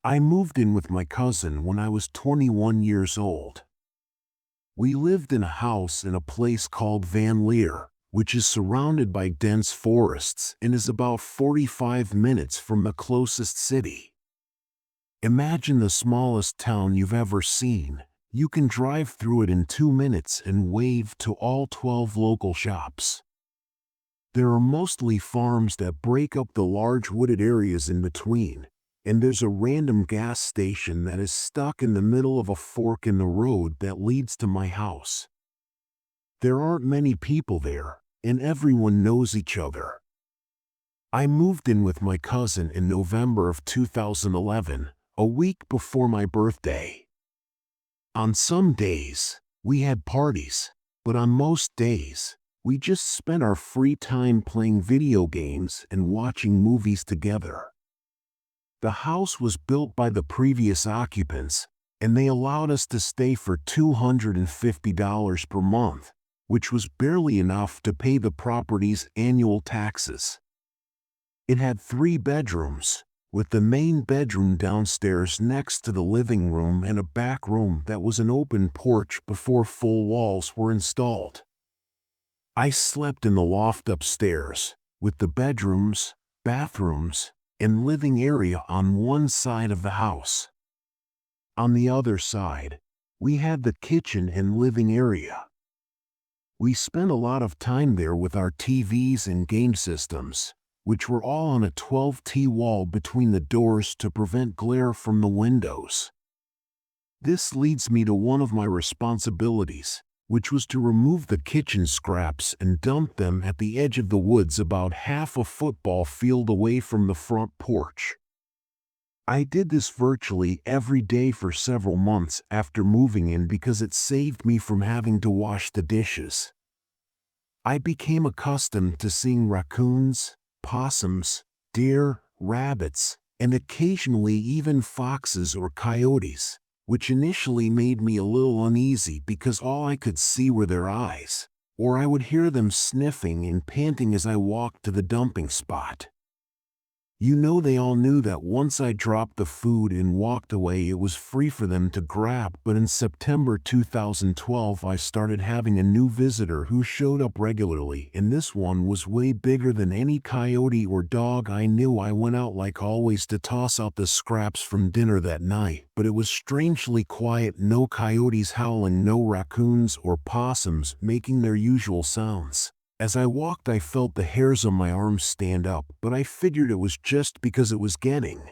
I moved in with my cousin when I was 21 years old. We lived in a house in a place called Van Leer, which is surrounded by dense forests and is about 45 minutes from the closest city. Imagine the smallest town you've ever seen. You can drive through it in 2 minutes and wave to all 12 local shops. There are mostly farms that break up the large wooded areas in between, and there's a random gas station that is stuck in the middle of a fork in the road that leads to my house. There aren't many people there, and everyone knows each other. I moved in with my cousin in November of 2011, a week before my birthday. On some days, we had parties, but on most days, we just spent our free time playing video games and watching movies together. The house was built by the previous occupants, and they allowed us to stay for $250 per month, which was barely enough to pay the property's annual taxes. It had 3 bedrooms, with the main bedroom downstairs next to the living room and a back room that was an open porch before full walls were installed. I slept in the loft upstairs, with the bedrooms, bathrooms, and living area on one side of the house. On the other side, we had the kitchen and living area. We spent a lot of time there with our TVs and game systems, which were all on a 12T wall between the doors to prevent glare from the windows. This leads me to one of my responsibilities, which was to remove the kitchen scraps and dump them at the edge of the woods about half a football field away from the front porch. I did this virtually every day for several months after moving in because it saved me from having to wash the dishes. I became accustomed to seeing raccoons, possums, deer, rabbits, and occasionally even foxes or coyotes, which initially made me a little uneasy because all I could see were their eyes, or I would hear them sniffing and panting as I walked to the dumping spot. You know, they all knew that once I dropped the food and walked away it was free for them to grab, but in September 2012 I started having a new visitor who showed up regularly, and this one was way bigger than any coyote or dog I knew. I went out like always to toss out the scraps from dinner that night, but it was strangely quiet, no coyotes howling, no raccoons or possums making their usual sounds. As I walked I felt the hairs on my arms stand up, but I figured it was just because it was getting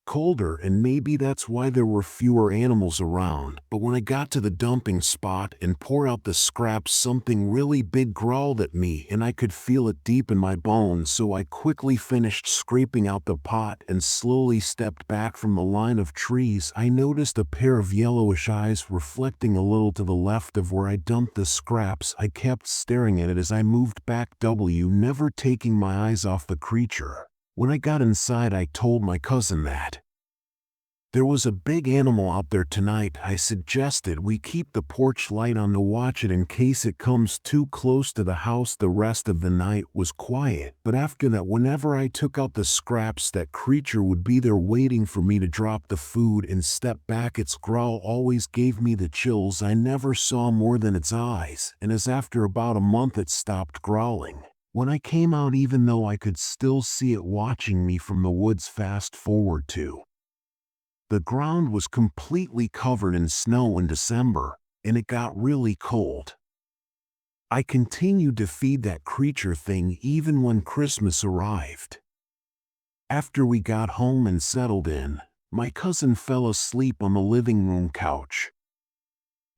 colder and maybe that's why there were fewer animals around. But when I got to the dumping spot and poured out the scraps, something really big growled at me and I could feel it deep in my bones, so I quickly finished scraping out the pot and slowly stepped back from the line of trees. I noticed a pair of yellowish eyes reflecting a little to the left of where I dumped the scraps. I kept staring at it as I moved back, never taking my eyes off the creature. When I got inside I told my cousin that there was a big animal out there tonight. I suggested we keep the porch light on to watch it in case it comes too close to the house. The rest of the night was quiet, but after that, whenever I took out the scraps, that creature would be there waiting for me to drop the food and step back. Its growl always gave me the chills. I never saw more than its eyes, and as after about a month it stopped growling. When I came out, even though I could still see it watching me from the woods. Fast forward to the ground was completely covered in snow in December, and it got really cold. I continued to feed that creature thing even when Christmas arrived. After we got home and settled in, my cousin fell asleep on the living room couch.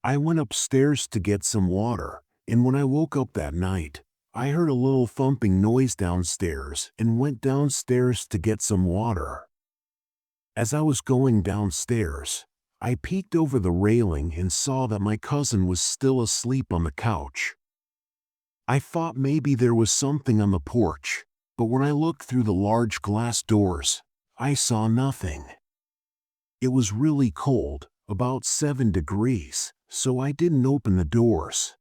I went upstairs to get some water, and when I woke up that night, I heard a little thumping noise downstairs and went downstairs to get some water. As I was going downstairs, I peeked over the railing and saw that my cousin was still asleep on the couch. I thought maybe there was something on the porch, but when I looked through the large glass doors, I saw nothing. It was really cold, about 7 degrees, so I didn't open the doors.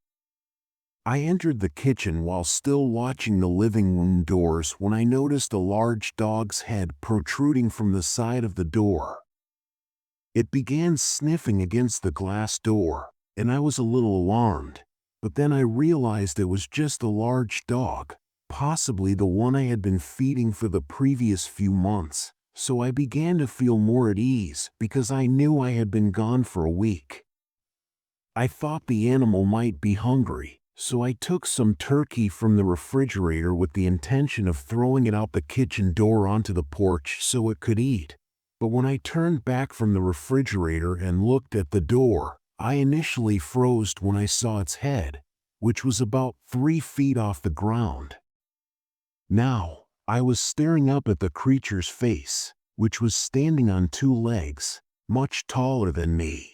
I entered the kitchen while still watching the living room doors when I noticed a large dog's head protruding from the side of the door. It began sniffing against the glass door, and I was a little alarmed, but then I realized it was just a large dog, possibly the one I had been feeding for the previous few months, so I began to feel more at ease because I knew I had been gone for a week. I thought the animal might be hungry, so I took some turkey from the refrigerator with the intention of throwing it out the kitchen door onto the porch so it could eat. But when I turned back from the refrigerator and looked at the door, I initially froze when I saw its head, which was about 3 feet off the ground. Now, I was staring up at the creature's face, which was standing on 2 legs, much taller than me.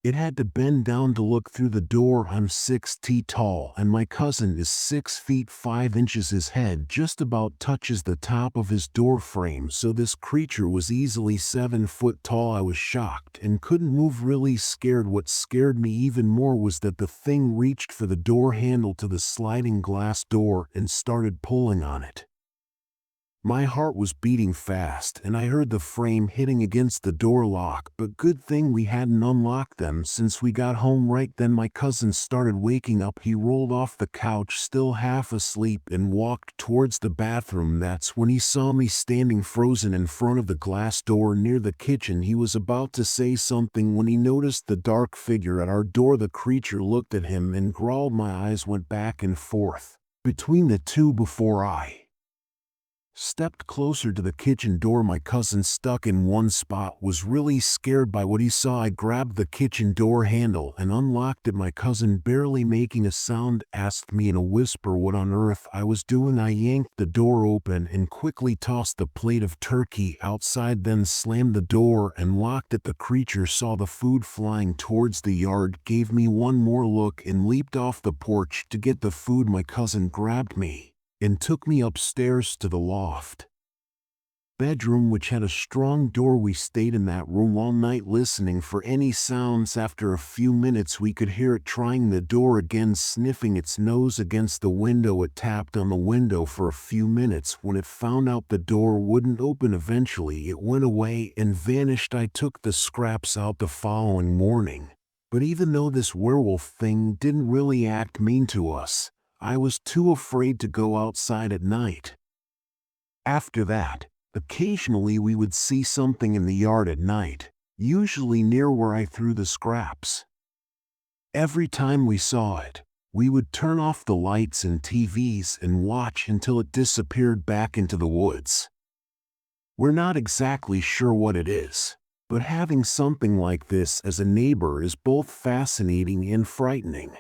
It had to bend down to look through the door. I'm 6 feet tall and my cousin is 6 feet 5 inches. His head just about touches the top of his door frame, so this creature was easily 7 foot tall. I was shocked and couldn't move, really scared. What scared me even more was that the thing reached for the door handle to the sliding glass door and started pulling on it. My heart was beating fast and I heard the frame hitting against the door lock, but good thing we hadn't unlocked them since we got home right then. My cousin started waking up. He rolled off the couch still half asleep and walked towards the bathroom. That's when he saw me standing frozen in front of the glass door near the kitchen. He was about to say something when he noticed the dark figure at our door. The creature looked at him and growled. My eyes went back and forth between the two before I stepped closer to the kitchen door. My cousin, stuck in one spot, was really scared by what he saw. I grabbed the kitchen door handle and unlocked it. My cousin, barely making a sound, asked me in a whisper what on earth I was doing. I yanked the door open and quickly tossed the plate of turkey outside, then slammed the door and locked it. The creature saw the food flying towards the yard, gave me one more look and leaped off the porch to get the food. My cousin grabbed me and took me upstairs to the loft bedroom, which had a strong door. We stayed in that room all night listening for any sounds. After a few minutes we could hear it trying the door again, sniffing its nose against the window. It tapped on the window for a few minutes. When it found out the door wouldn't open, eventually it went away and vanished. I took the scraps out the following morning, but even though this werewolf thing didn't really act mean to us, I was too afraid to go outside at night. After that, occasionally we would see something in the yard at night, usually near where I threw the scraps. Every time we saw it, we would turn off the lights and TVs and watch until it disappeared back into the woods. We're not exactly sure what it is, but having something like this as a neighbor is both fascinating and frightening.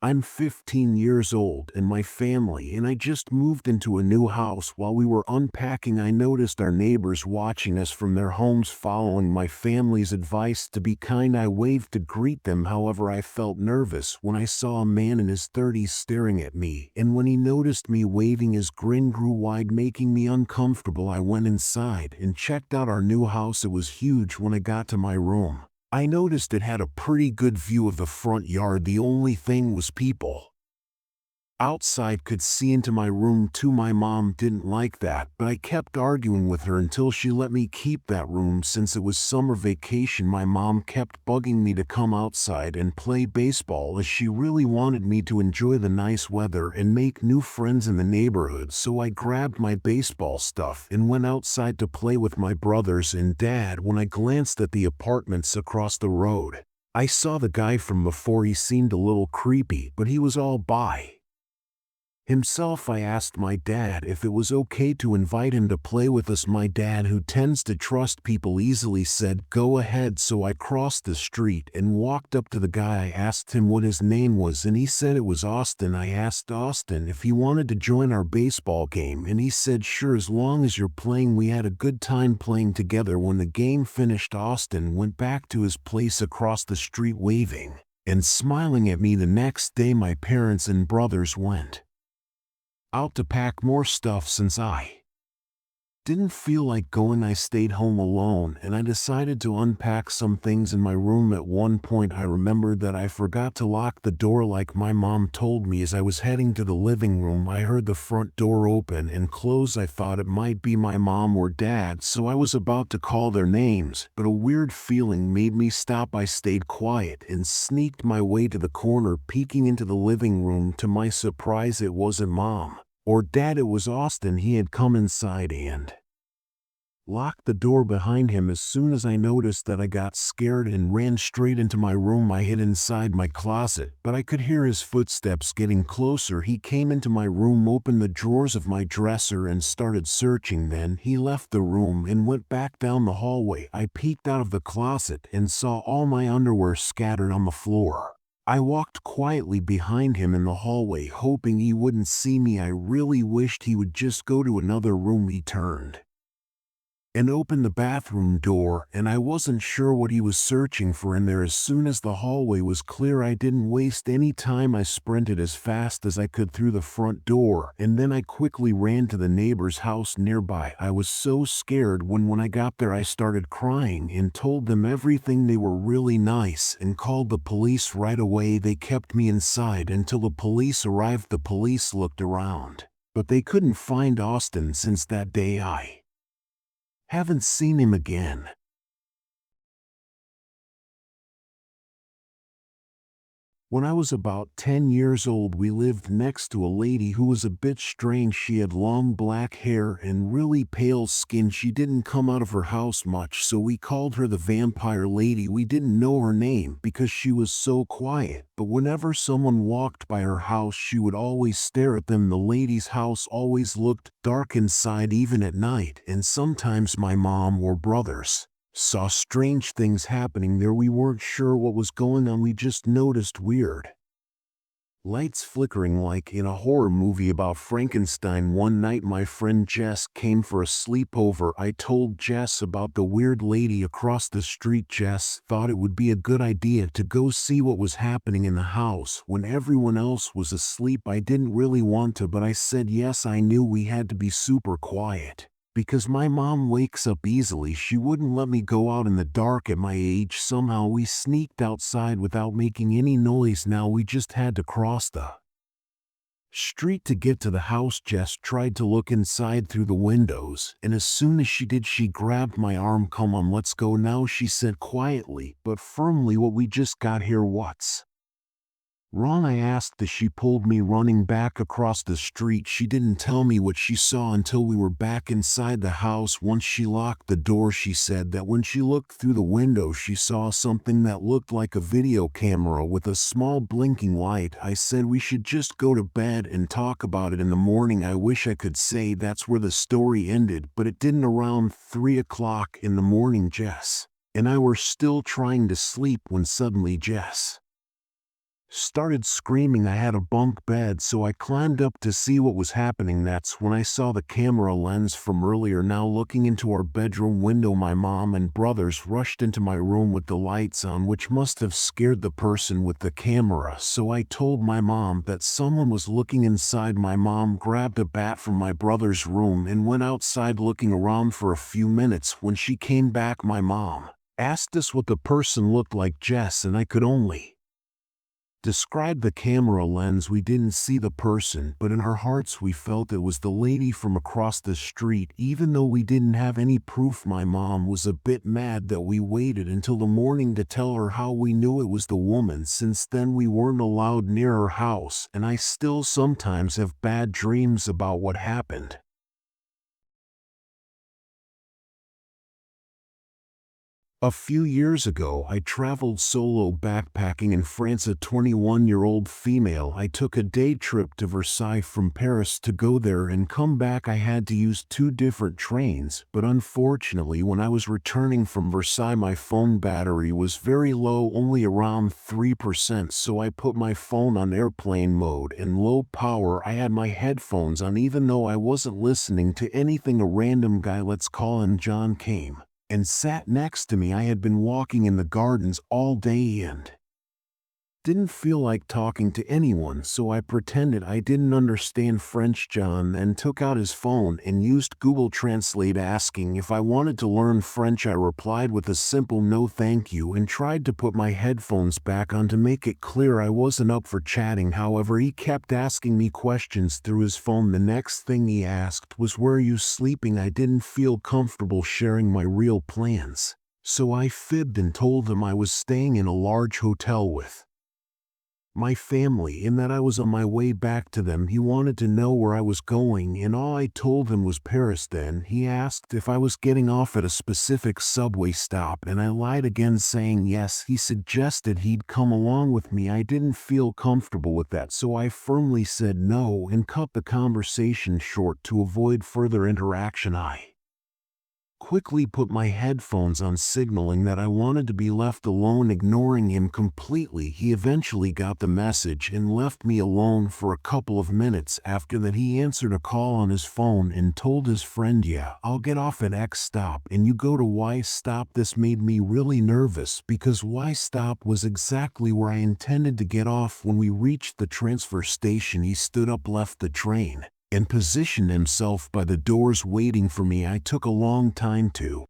I'm 15 years old and my family and I just moved into a new house. While we were unpacking, I noticed our neighbors watching us from their homes. Following my family's advice to be kind, I waved to greet them. However, I felt nervous when I saw a man in his 30s staring at me, and when he noticed me waving, his grin grew wide, making me uncomfortable. I went inside and checked out our new house. It was huge. When I got to my room, I noticed it had a pretty good view of the front yard. The only thing was people outside could see into my room too. My mom didn't like that, but I kept arguing with her until she let me keep that room. Since it was summer vacation, my mom kept bugging me to come outside and play baseball, as she really wanted me to enjoy the nice weather and make new friends in the neighborhood. So I grabbed my baseball stuff and went outside to play with my brothers and dad. When I glanced at the apartments across the road, I saw the guy from before. He seemed a little creepy, but he was all by himself. I asked my dad if it was okay to invite him to play with us. My dad, who tends to trust people easily, said go ahead. So I crossed the street and walked up to the guy. I asked him what his name was and he said it was Austin. I asked Austin if he wanted to join our baseball game and he said sure, as long as you're playing. We had a good time playing together. When the game finished, Austin went back to his place across the street waving and smiling at me. The next day my parents and brothers went out to pack more stuff since I Didn't feel like going. I stayed home alone, and I decided to unpack some things in my room. At one point I remembered that I forgot to lock the door like my mom told me. As I was heading to the living room, I heard the front door open and close. I thought it might be my mom or dad, so I was about to call their names, but a weird feeling made me stop. I stayed quiet and sneaked my way to the corner, peeking into the living room. To my surprise, it wasn't mom or dad, it was Austin. He had come inside and locked the door behind him. As soon as I noticed that, I got scared and ran straight into my room. I hid inside my closet, but I could hear his footsteps getting closer. He came into my room, opened the drawers of my dresser, and started searching. Then he left the room and went back down the hallway. I peeked out of the closet and saw all my underwear scattered on the floor. I walked quietly behind him in the hallway, hoping he wouldn't see me. I really wished he would just go to another room. He turned and opened the bathroom door, and I wasn't sure what he was searching for in there. As soon as the hallway was clear, I didn't waste any time. I sprinted as fast as I could through the front door, and then I quickly ran to the neighbor's house nearby. I was so scared when I got there I started crying and told them everything. They were really nice and called the police right away. They kept me inside until the police arrived. The police looked around, but they couldn't find Austin. Since that day I haven't seen him again. When I was about 10 years old, we lived next to a lady who was a bit strange. She had long black hair and really pale skin. She didn't come out of her house much, so we called her the vampire lady. We didn't know her name because she was so quiet, but whenever someone walked by her house, she would always stare at them. The lady's house always looked dark inside, even at night, and sometimes my mom or brothers saw strange things happening there. We weren't sure what was going on. We just noticed weird lights flickering like in a horror movie about Frankenstein. One night my friend Jess came for a sleepover. I told Jess about the weird lady across the street. Jess thought it would be a good idea to go see what was happening in the house when everyone else was asleep. I didn't really want to, but I said yes. I knew we had to be super quiet because my mom wakes up easily. She wouldn't let me go out in the dark at my age. Somehow we sneaked outside without making any noise. Now we just had to cross the street to get to the house. Jess tried to look inside through the windows, and as soon as she did, she grabbed my arm. "Come on, let's go now," she said quietly but firmly. "What? We just got here. What's wrong?" I asked as she pulled me running back across the street. She didn't tell me what she saw until we were back inside the house. Once she locked the door, she said that when she looked through the window, she saw something that looked like a video camera with a small blinking light. I said we should just go to bed and talk about it in the morning. I wish I could say that's where the story ended, but it didn't. Around 3 o'clock in the morning, Jess and I were still trying to sleep when suddenly Jess started screaming. I had a bunk bed, so I climbed up to see what was happening. That's when I saw the camera lens from earlier. Now looking into our bedroom window, my mom and brothers rushed into my room with the lights on, which must have scared the person with the camera. So I told my mom that someone was looking inside. My mom grabbed a bat from my brother's room and went outside looking around for a few minutes. When she came back, my mom asked us what the person looked like. Jess and I could only described the camera lens. We didn't see the person, but in our hearts we felt it was the lady from across the street. Even though we didn't have any proof, my mom was a bit mad that we waited until the morning to tell her how we knew it was the woman. Since then we weren't allowed near her house, and I still sometimes have bad dreams about what happened. A few years ago, I traveled solo backpacking in France. A 21-year-old female. I took a day trip to Versailles from Paris. To go there and come back, I had to use 2 different trains, but unfortunately, when I was returning from Versailles, my phone battery was very low, only around 3%, so I put my phone on airplane mode and low power. I had my headphones on even though I wasn't listening to anything. A random guy, let's call him John, came and sat next to me. I had been walking in the gardens all day and Didn't feel like talking to anyone, so I pretended I didn't understand French. John then took out his phone and used Google Translate, asking if I wanted to learn French. I replied with a simple no thank you and tried to put my headphones back on to make it clear I wasn't up for chatting. However, he kept asking me questions through his phone. The next thing he asked was, "Where are you sleeping?" I didn't feel comfortable sharing my real plans, so I fibbed and told him I was staying in a large hotel with my family and that I was on my way back to them. He wanted to know where I was going, and all I told him was Paris. Then he asked if I was getting off at a specific subway stop, and I lied again, saying yes. He suggested he'd come along with me. I didn't feel comfortable with that, so I firmly said no and cut the conversation short to avoid further interaction. I quickly put my headphones on, signaling that I wanted to be left alone. Ignoring him completely, he eventually got the message and left me alone for a couple of minutes. After that, he answered a call on his phone and told his friend, "Yeah, I'll get off at X stop and you go to Y stop." This made me really nervous because Y stop was exactly where I intended to get off. When we reached the transfer station, he stood up, left the train, and positioned himself by the doors waiting for me. I took a long time to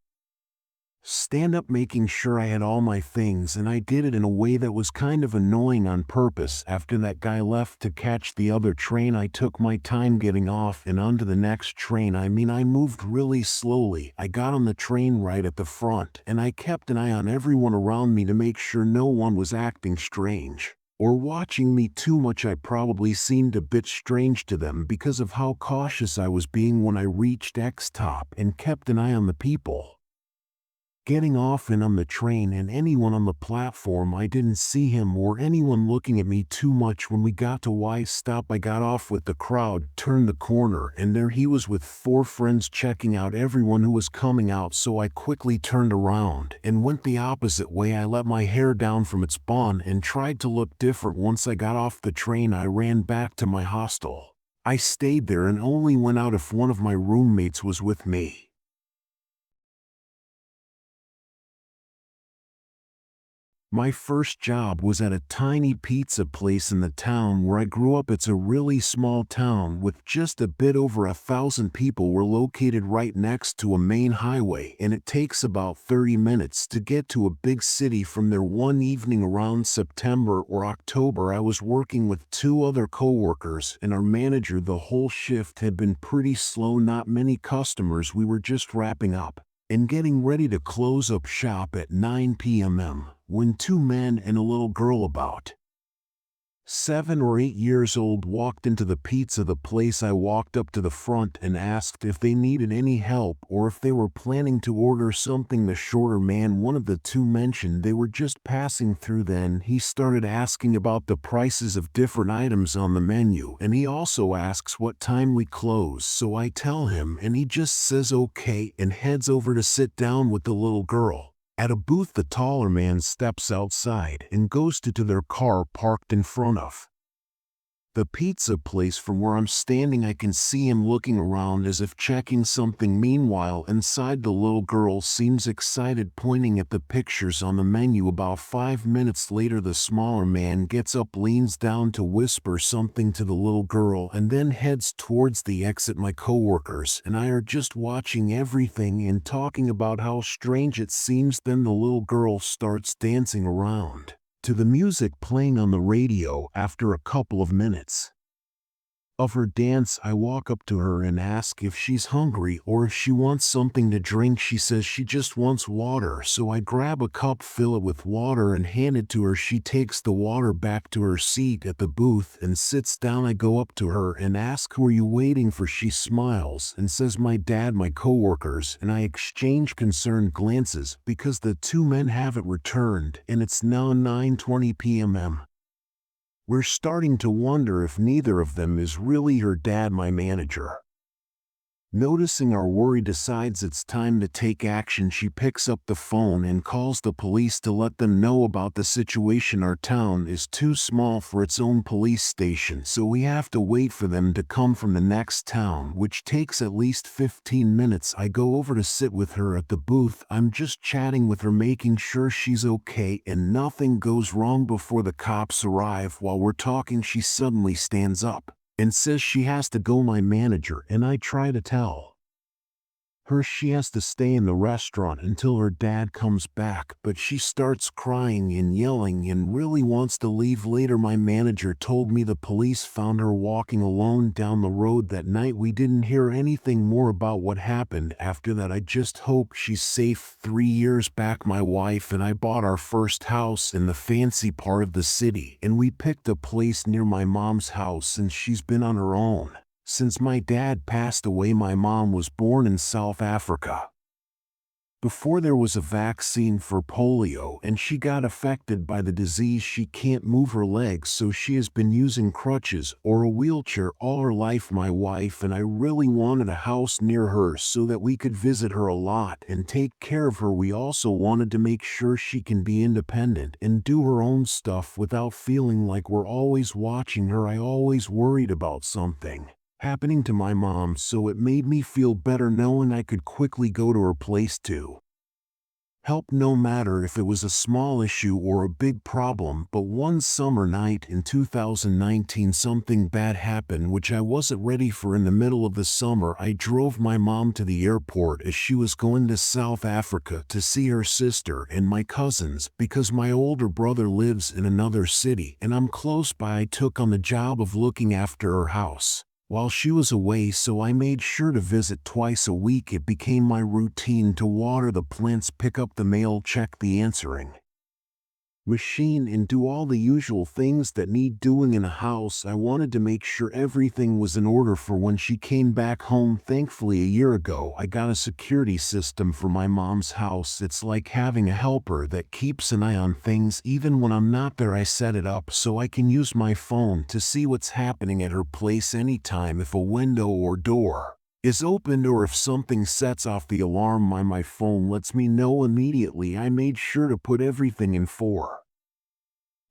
stand up, making sure I had all my things, and I did it in a way that was kind of annoying on purpose. After that guy left to catch the other train, I took my time getting off and onto the next train. I moved really slowly. I got on the train right at the front, and I kept an eye on everyone around me to make sure no one was acting strange or watching me too much. I probably seemed a bit strange to them because of how cautious I was being. When I reached X top and kept an eye on the people getting off and on the train and anyone on the platform, I didn't see him or anyone looking at me too much. When we got to Y stop, I got off with the crowd, turned the corner, and there he was with 4 friends checking out everyone who was coming out. So I quickly turned around and went the opposite way. I let my hair down from its bun and tried to look different. Once I got off the train, I ran back to my hostel. I stayed there and only went out if one of my roommates was with me. My first job was at a tiny pizza place in the town where I grew up. It's a really small town with just a bit over 1,000 people. We're located right next to a main highway, and it takes about 30 minutes to get to a big city from there. One evening around September or October, I was working with 2 other coworkers and our manager. The whole shift had been pretty slow, not many customers. We were just wrapping up and getting ready to close up shop at 9 p.m. when 2 men and a little girl about 7 or 8 years old walked into the pizza place. I walked up to the front and asked if they needed any help or if they were planning to order something. The shorter man, one of the 2, mentioned they were just passing through. Then he started asking about the prices of different items on the menu, and he also asks what time we close. So I tell him, and he just says okay and heads over to sit down with the little girl. At a booth, the taller man steps outside and goes to their car parked in front of the pizza place. From where I'm standing, I can see him looking around as if checking something. Meanwhile, inside, the little girl seems excited, pointing at the pictures on the menu. About 5 minutes later, the smaller man gets up, leans down to whisper something to the little girl, and then heads towards the exit. My coworkers and I are just watching everything and talking about how strange it seems. Then the little girl starts dancing around to the music playing on the radio. After a couple of minutes of her dance, I walk up to her and ask if she's hungry or if she wants something to drink. She says she just wants water, so I grab a cup, fill it with water, and hand it to her. She takes the water back to her seat at the booth and sits down. I go up to her and ask, "Who are you waiting for?" She smiles and says, "My dad." My coworkers and I exchange concerned glances because the 2 men haven't returned, and it's now 9:20 p.m. We're starting to wonder if neither of them is really her dad. My manager Noticing our worry decides it's time to take action. She picks up the phone and calls the police to let them know about the situation. Our town is too small for its own police station, so we have to wait for them to come from the next town, which takes at least 15 minutes. I go over to sit with her at the booth. I'm just chatting with her, making sure she's okay and nothing goes wrong before the cops arrive. While we're talking, she suddenly stands up and says she has to go. My manager and I try to tell her she has to stay in the restaurant until her dad comes back, but she starts crying and yelling and really wants to leave. Later, my manager told me the police found her walking alone down the road that night. We didn't hear anything more about what happened after that. I just hope she's safe. 3 years back, my wife and I bought our first house in the fancy part of the city, and we picked a place near my mom's house, and she's been on her own since my dad passed away. My mom was born in South Africa before there was a vaccine for polio, and she got affected by the disease. She can't move her legs, so she has been using crutches or a wheelchair all her life. My wife and I really wanted a house near her so that we could visit her a lot and take care of her. We also wanted to make sure she can be independent and do her own stuff without feeling like we're always watching her. I always worried about something happening to my mom, so it made me feel better knowing I could quickly go to her place to help, no matter if it was a small issue or a big problem. But one summer night in 2019, something bad happened which I wasn't ready for. In the middle of the summer, I drove my mom to the airport as she was going to South Africa to see her sister and my cousins because my older brother lives in another city and I'm close by. I took on the job of looking after her house while she was away, so I made sure to visit twice a week. It became my routine to water the plants, pick up the mail, check the answering machine, and do all the usual things that need doing in a house. I wanted to make sure everything was in order for when she came back home. Thankfully, a year ago, I got a security system for my mom's house. It's like having a helper that keeps an eye on things even when I'm not there. I set it up so I can use my phone to see what's happening at her place anytime if a window or door is opened or if something sets off the alarm. My phone lets me know immediately. I made sure to put everything in for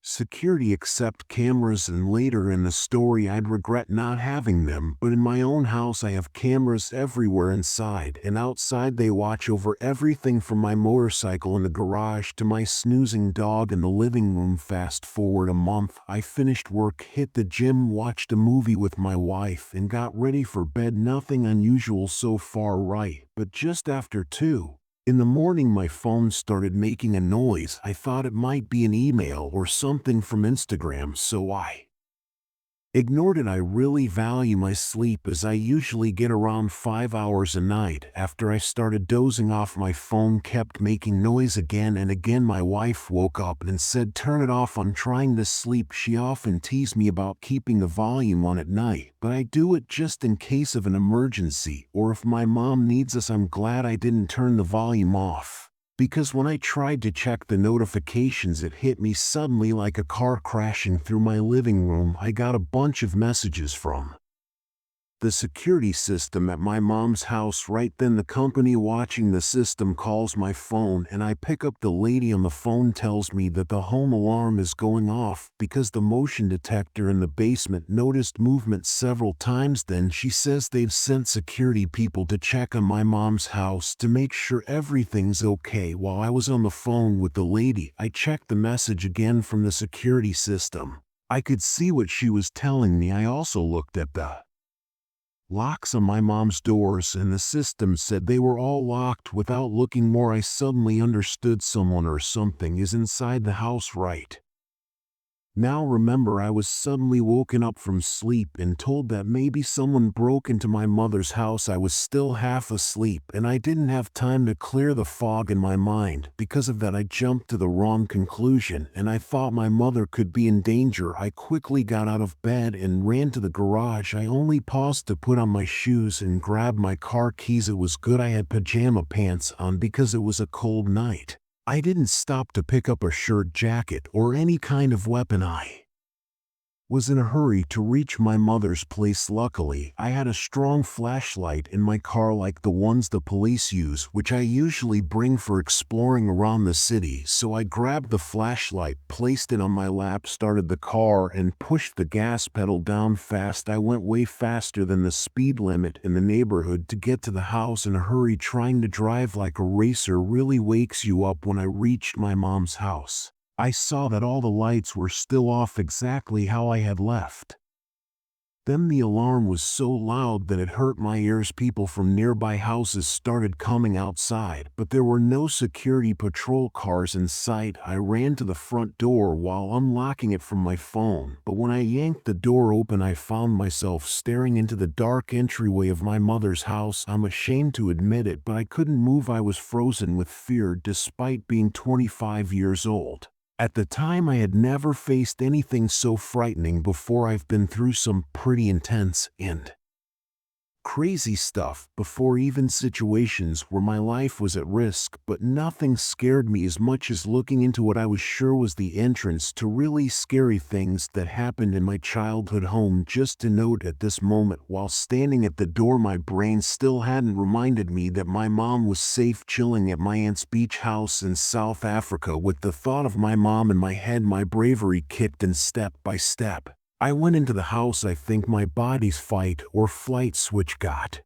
security except cameras, and later in the story I'd regret not having them, but in my own house I have cameras everywhere, inside and outside. They watch over everything from my motorcycle in the garage to my snoozing dog in the living room. Fast forward a month, I finished work, hit the gym, watched a movie with my wife, and got ready for bed. Nothing unusual so far, right? But just after 2 in the morning, my phone started making a noise. I thought it might be an email or something from Instagram, so I ignored it. I really value my sleep, as I usually get around 5 hours a night. After I started dozing off, my phone kept making noise again and again. My wife woke up and said, "Turn it off." I'm trying to sleep. She often teased me about keeping the volume on at night, but I do it just in case of an emergency or if my mom needs us. I'm glad I didn't turn the volume off, because when I tried to check the notifications, it hit me suddenly like a car crashing through my living room. I got a bunch of messages from the security system at my mom's house. Right then, the company watching the system calls my phone, and I pick up. The lady on the phone tells me that the home alarm is going off because the motion detector in the basement noticed movement several times. Then she says they've sent security people to check on my mom's house to make sure everything's okay. While I was on the phone with the lady, I checked the message again from the security system. I could see what she was telling me. I also looked at the locks on my mom's doors, and the system said they were all locked. Without looking more, I suddenly understood someone or something is inside the house right now. Remember, I was suddenly woken up from sleep and told that maybe someone broke into my mother's house. I was still half asleep and I didn't have time to clear the fog in my mind. Because of that, I jumped to the wrong conclusion and I thought my mother could be in danger. I quickly got out of bed and ran to the garage. I only paused to put on my shoes and grab my car keys. It was good I had pajama pants on because it was a cold night. I didn't stop to pick up a shirt, jacket, or any kind of weapon. I was in a hurry to reach my mother's place. Luckily, I had a strong flashlight in my car like the ones the police use, which I usually bring for exploring around the city, so I grabbed the flashlight, placed it on my lap, started the car, and pushed the gas pedal down fast. I went way faster than the speed limit in the neighborhood to get to the house in a hurry. Trying to drive like a racer really wakes you up. When I reached my mom's house, I saw that all the lights were still off exactly how I had left. Then the alarm was so loud that it hurt my ears. People from nearby houses started coming outside, but there were no security patrol cars in sight. I ran to the front door while unlocking it from my phone, but when I yanked the door open, I found myself staring into the dark entryway of my mother's house. I'm ashamed to admit it, but I couldn't move. I was frozen with fear despite being 25 years old. At the time, I had never faced anything so frightening before. I've been through some pretty intense and crazy stuff before, even situations where my life was at risk, but nothing scared me as much as looking into what I was sure was the entrance to really scary things that happened in my childhood home. Just to note, at this moment, while standing at the door, my brain still hadn't reminded me that my mom was safe chilling at my aunt's beach house in South Africa. With the thought of my mom in my head, my bravery kicked, and step by step, I went into the house. I think my body's fight or flight switch got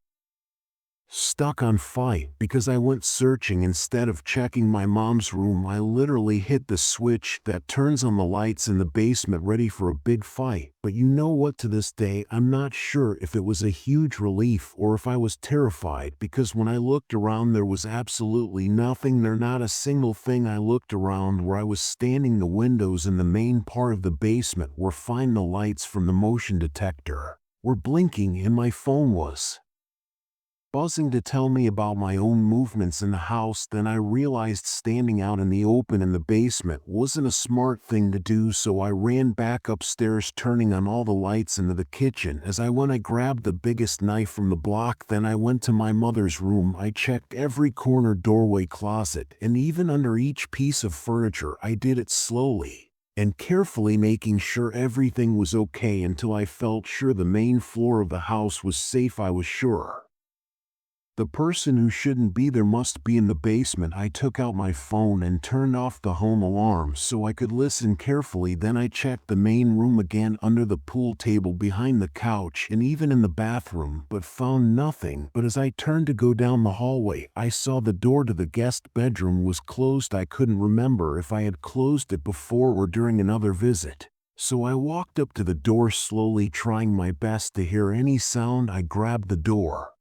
stuck on fight because I went searching instead of checking my mom's room. I literally hit the switch that turns on the lights in the basement, ready for a big fight. But you know what, to this day, I'm not sure if it was a huge relief or if I was terrified, because when I looked around, there was absolutely nothing there, not a single thing. I looked around where I was standing. The windows in the main part of the basement were fine. The lights from the motion detector were blinking, and my phone was buzzing to tell me about my own movements in the house. Then I realized standing out in the open in the basement wasn't a smart thing to do, so I ran back upstairs, turning on all the lights into the kitchen. As I went, I grabbed the biggest knife from the block. Then I went to my mother's room. I checked every corner, doorway, closet, and even under each piece of furniture. I did it slowly and carefully, making sure everything was okay until I felt sure the main floor of the house was safe. I was sure the person who shouldn't be there must be in the basement. I took out my phone and turned off the home alarm so I could listen carefully. Then I checked the main room again, under the pool table, behind the couch, and even in the bathroom, but found nothing. But as I turned to go down the hallway, I saw the door to the guest bedroom was closed. I couldn't remember if I had closed it before or during another visit, so I walked up to the door slowly, trying my best to hear any sound. I grabbed the door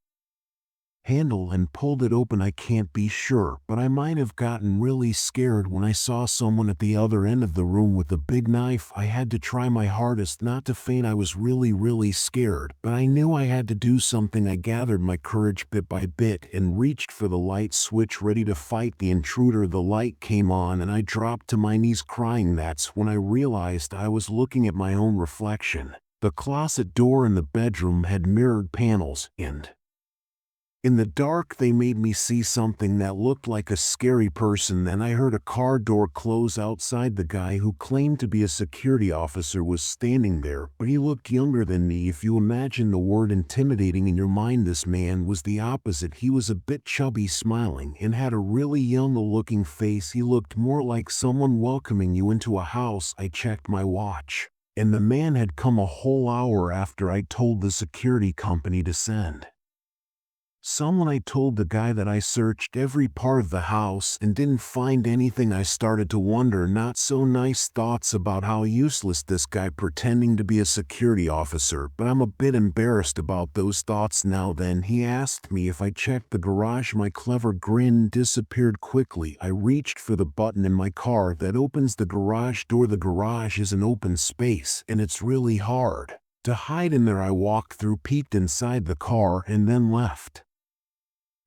handle and pulled it open. I can't be sure, but I might have gotten really scared when I saw someone at the other end of the room with a big knife. I had to try my hardest not to faint. I was really scared, but I knew I had to do something. I gathered my courage bit by bit and reached for the light switch, ready to fight the intruder. The light came on and I dropped to my knees crying. That's when I realized I was looking at my own reflection. The closet door in the bedroom had mirrored panels, and in the dark, they made me see something that looked like a scary person. Then I heard a car door close outside. The guy who claimed to be a security officer was standing there, but he looked younger than me. If you imagine the word intimidating in your mind, this man was the opposite. He was a bit chubby, smiling, and had a really young-looking face. He looked more like someone welcoming you into a house. I checked my watch, and the man had come a whole hour after I told the security company to send someone. I told the guy that I searched every part of the house and didn't find anything. I started to wonder not so nice thoughts about how useless this guy pretending to be a security officer, but I'm a bit embarrassed about those thoughts now. Then he asked me if I checked the garage. My clever grin disappeared quickly. I reached for the button in my car that opens the garage door. The garage is an open space, and it's really hard to hide in there. I walked through, peeked inside the car, and then left.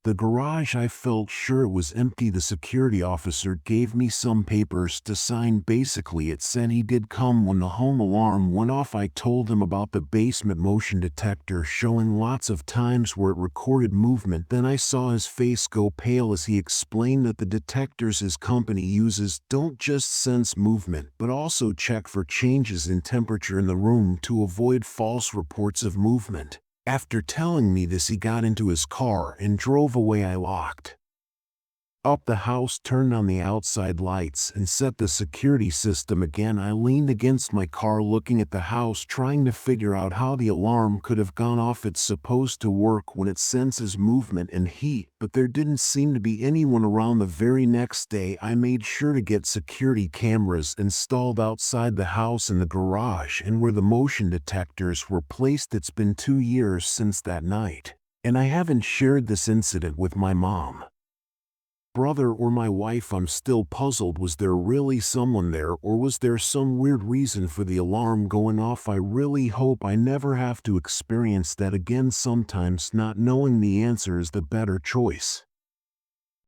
the garage I felt sure it was empty. The security officer gave me some papers to sign. Basically, it said he did come when the home alarm went off. I told him about the basement motion detector showing lots of times where it recorded movement. Then I saw his face go pale as he explained that the detectors his company uses don't just sense movement, but also check for changes in temperature in the room to avoid false reports of movement. After telling me this, he got into his car and drove away. I locked up the house, turned on the outside lights, and set the security system again. I leaned against my car looking at the house, trying to figure out how the alarm could have gone off. It's supposed to work when it senses movement and heat, but there didn't seem to be anyone around. The very next day, I made sure to get security cameras installed outside the house, in the garage, and where the motion detectors were placed. It's been 2 years since that night, and I haven't shared this incident with my mom, brother, or my wife. I'm still puzzled. Was there really someone there, or was there some weird reason for the alarm going off? I really hope I never have to experience that again. Sometimes not knowing the answer is the better choice.